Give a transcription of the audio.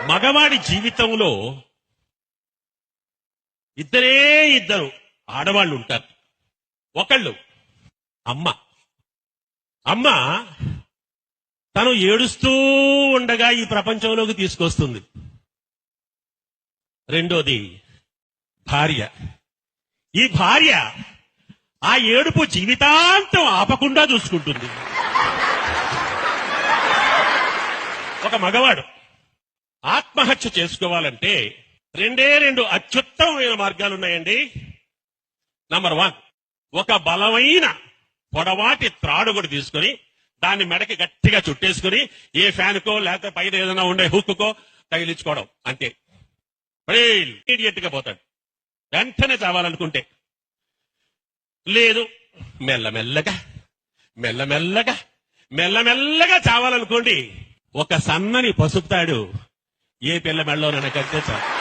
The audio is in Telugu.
మగవాడి జీవితంలో ఇద్దరు ఆడవాళ్ళు ఉంటారు. ఒకళ్ళు అమ్మ. అమ్మ తను ఏడుస్తూ ఉండగా ఈ ప్రపంచంలోకి తీసుకొస్తుంది. రెండోది భార్య. ఈ భార్య ఆ ఏడుపు జీవితాంతం ఆపకుండా చూసుకుంటుంది. ఒక మగవాడు ఆత్మహత్య చేసుకోవాలంటే రెండు అత్యుత్తమమైన మార్గాలున్నాయండి. నంబర్ 1, ఒక బలమైన పొడవాటి త్రాడు కూడా తీసుకుని దాన్ని మెడకి గట్టిగా చుట్టేసుకుని ఏ ఫ్యాన్కో లేకపోతే పైన ఏదైనా ఉండే హుక్కుకో తగిలించుకోవడం, అంతే. ఇమీడియట్ గా పోతాడు వెంటనే చావాలనుకుంటే. లేదు మెల్లమెల్లగా మెల్లమెల్లగా మెల్లమెల్లగా చావాలనుకోండి, ఒక సన్నని పసుపుతాడు ఏ పిల్ల మెళ్ళలోనైనా కడితే చాలు.